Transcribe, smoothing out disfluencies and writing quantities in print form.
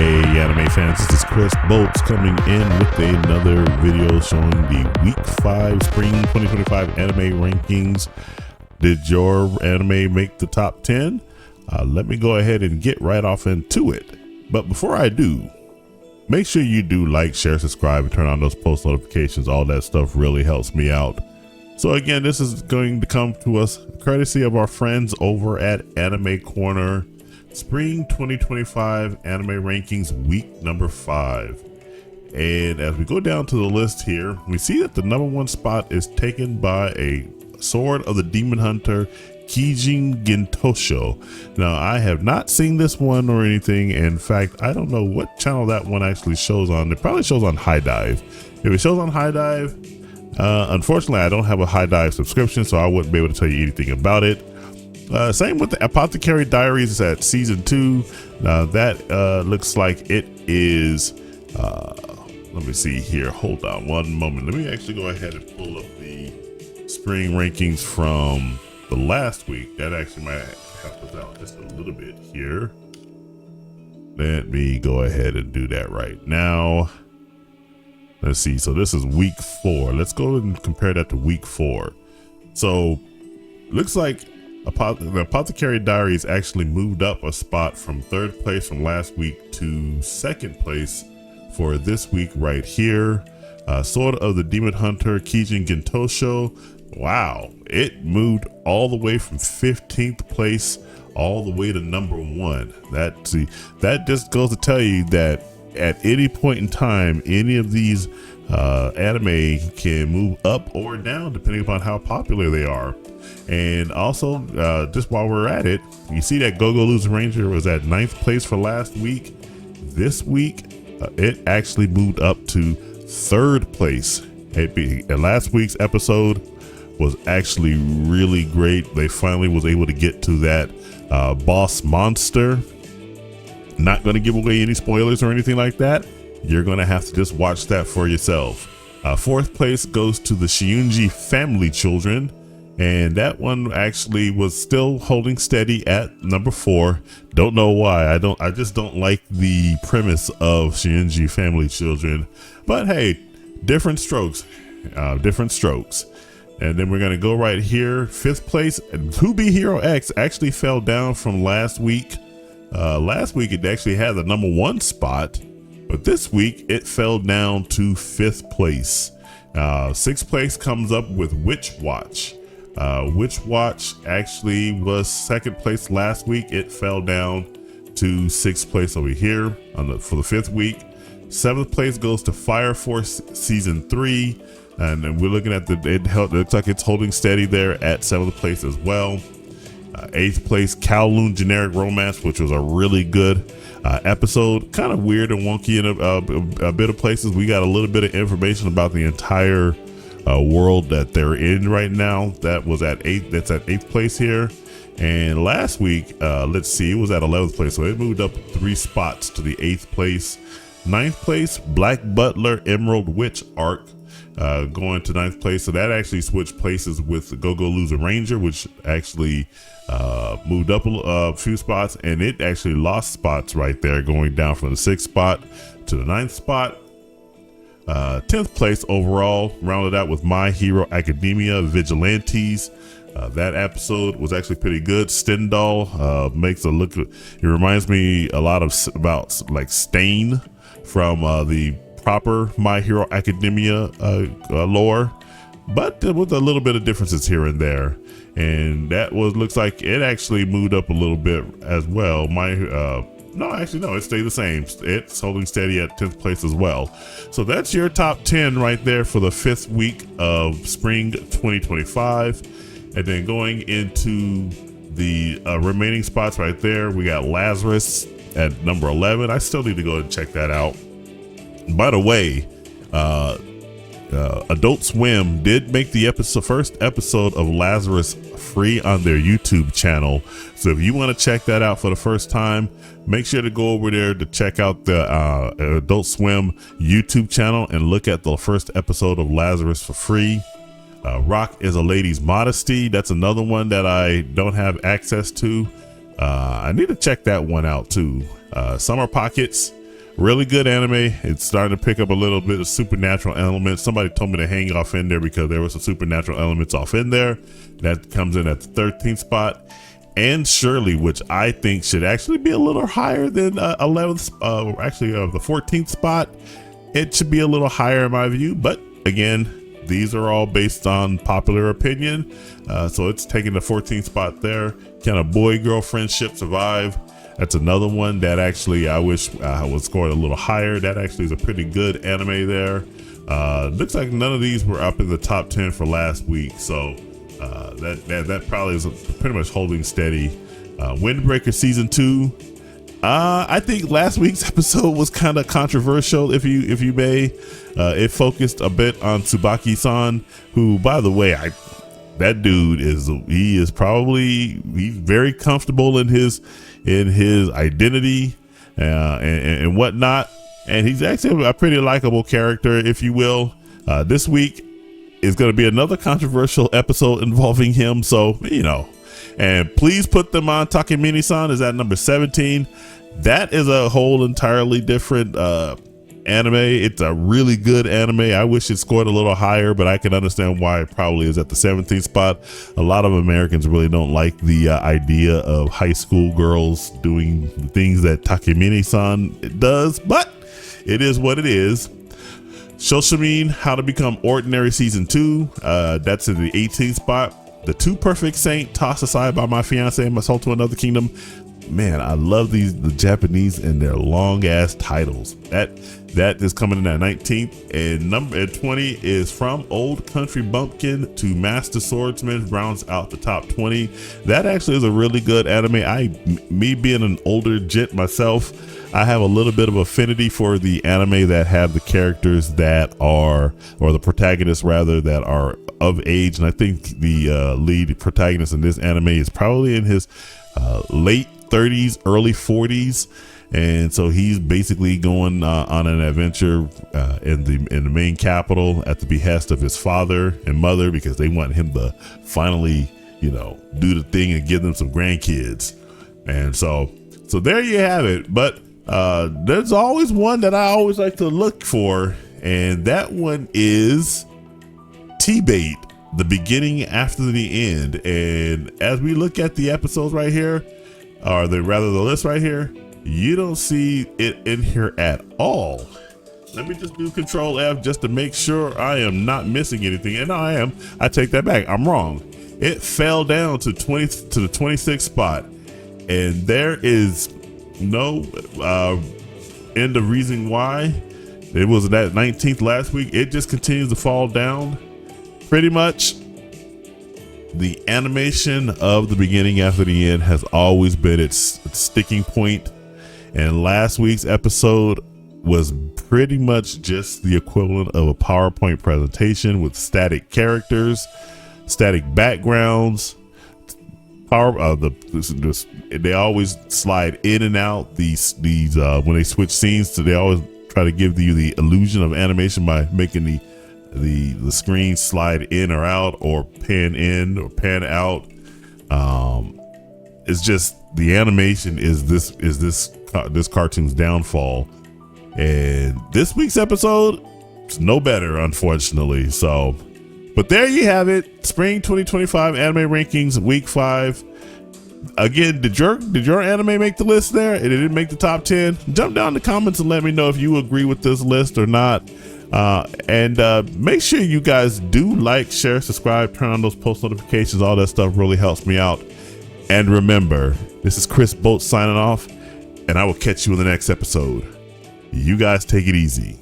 Hey anime fans, this is Chris Bolts coming in with another video showing the week 5 spring 2025 anime rankings. Did your anime make the top 10? Let me go ahead and get right off into it. But before I do, make sure you do like, share, subscribe, and turn on those post notifications. All that stuff really helps me out. So again, this is going to come to us courtesy of our friends over at Anime Corner. Spring 2025 anime rankings week number 5. And as we go down to the list here, we see that the number 1 spot is taken by a Sword of the Demon Hunter Kijin Gintosho. Now, I have not seen this one or anything. In fact, I don't know what channel that one actually shows on. It probably shows on High Dive. If it shows on High Dive, unfortunately, I don't have a High Dive subscription, so I wouldn't be able to tell you anything about it. Same with the Apothecary Diaries at season 2. That looks like it is, let me see here. Hold on one moment. Let me actually go ahead and pull up the spring rankings from the last week. That actually might help us out just a little bit here. Let me go ahead and do that right now. Let's see. So this is week 4. Let's go and compare that to week 4. So looks like the Apothecary Diaries actually moved up a spot from 3rd place from last week to 2nd place for this week right here. Sword of the Demon Hunter Kijin Gintosho. Wow, it moved all the way from 15th place all the way to number 1. That just goes to tell you that at any point in time, any of these anime can move up or down depending upon how popular they are. And also, just while we're at it, you see that Go-Go Loser Ranger was at 9th place for last week. This week, it actually moved up to 3rd place. Last week's episode was actually really great. They finally was able to get to that boss monster. Not going to give away any spoilers or anything like that. You're going to have to just watch that for yourself. 4th place goes to the Shiunji Family Children. And that one actually was still holding steady at number 4. Don't know why. I just don't like the premise of Shiunji Family Children. But hey, different strokes. Different strokes. And then we're going to go right here. 5th place, Who Be Hero X actually fell down from last week. Last week it actually had the number 1 spot, but this week it fell down to 5th place. 6th place comes up with Witch Watch. Witch Watch actually was 2nd place last week. It fell down to 6th place over here for the 5th week. 7th place goes to Fire Force season 3, and then we're looking at it looks like it's holding steady there at 7th place as well. 8th place, Kowloon Generic Romance, which was a really good episode. Kind of weird and wonky in a bit of places. We got a little bit of information about the entire world that they're in right now. That was at 8th. That's at 8th place here. And last week, let's see, it was at 11th place. So it moved up 3 spots to the 8th place. 9th place, Black Butler Emerald Witch Arc. Going to 9th place. So that actually switched places with the Go-Go Loser Ranger, which actually moved up a few spots, and it actually lost spots right there, going down from the 6th spot to the 9th spot. 10th place overall, rounded out with My Hero Academia Vigilantes. That episode was actually pretty good. Stendhal makes a look. It reminds me a lot about like Stain from the proper My Hero Academia lore, but with a little bit of differences here and there. And that looks like it actually moved up a little bit as well. No, it stayed the same. It's holding steady at 10th place as well. So that's your top 10 right there for the 5th week of spring 2025. And then going into the remaining spots right there, we got Lazarus at number 11. I still need to go and check that out. By the way, Adult Swim did make the first episode of Lazarus free on their YouTube channel. So if you want to check that out for the first time, make sure to go over there to check out the Adult Swim YouTube channel and look at the first episode of Lazarus for free. Rock is a Lady's Modesty. That's another one that I don't have access to. I need to check that one out too. Summer Pockets. Really good anime. It's starting to pick up a little bit of supernatural elements. Somebody told me to hang off in there because there was some supernatural elements off in there. That comes in at the 13th spot. And Shirley, which I think should actually be a little higher than 11th, the 14th spot. It should be a little higher in my view, but again, these are all based on popular opinion. So it's taking the 14th spot there. Can a boy-girl friendship survive? That's another one that actually I wish was scored a little higher. That actually is a pretty good anime there. Looks like none of these were up in the top 10 for last week, so that probably is pretty much holding steady. Windbreaker season 2. I think last week's episode was kind of controversial, if you may. It focused a bit on Tsubaki-san, who, by the way, that dude is he's very comfortable in his identity and whatnot, and he's actually a pretty likable character, if you will. This week is going to be another controversial episode involving him, so and please put them on. Takemine-san is at number 17. That is a whole entirely different anime. It's a really good anime. I wish it scored a little higher, but I can understand why it probably is at the 17th spot. A lot of Americans really don't like the idea of high school girls doing things that Takemine-san does, but it is what it is. Shoshimin, How to Become Ordinary season 2. That's in the 18th spot. The Two Perfect Saint, Tossed Aside by My Fiance and My Soul to Another Kingdom. Man, I love the Japanese and their long ass titles. That is coming in at 19th, and number 20 is From Old Country Bumpkin to Master Swordsman, rounds out the top 20. That actually is a really good anime. Me being an older gent myself, I have a little bit of affinity for the anime that have the characters that are, or the protagonists rather, that are of age. And I think the lead protagonist in this anime is probably in his late 30s, early 40s. And so he's basically going on an adventure in the main capital at the behest of his father and mother, because they want him to finally, do the thing and give them some grandkids. And so there you have it. But there's always one that I always like to look for, and that one is T-Bait, the beginning after the end. And as we look at the episodes right here, or the list right here, you don't see it in here at all. Let me just do Control F just to make sure I am not missing anything. And I am. I take that back. I'm wrong. It fell down to the 26th spot, and there is no end of reason why. It was that 19th last week. It just continues to fall down. Pretty much the animation of the beginning after the end has always been its sticking point. And last week's episode was pretty much just the equivalent of a PowerPoint presentation with static characters, static backgrounds. They always slide in and out these when they switch scenes. So they always try to give you the illusion of animation by making the screen slide in or out, or pan in or pan out. It's just the animation is this cartoon's downfall, and this week's episode is no better, unfortunately. So, but there you have it. Spring 2025 anime rankings, week 5. Again, did your anime make the list there? It didn't make the top 10. Jump down in the comments and let me know if you agree with this list or not. And make sure you guys do like, share, subscribe, turn on those post notifications. All that stuff really helps me out. And remember, this is Chris Bolt signing off, and I will catch you in the next episode. You guys take it easy.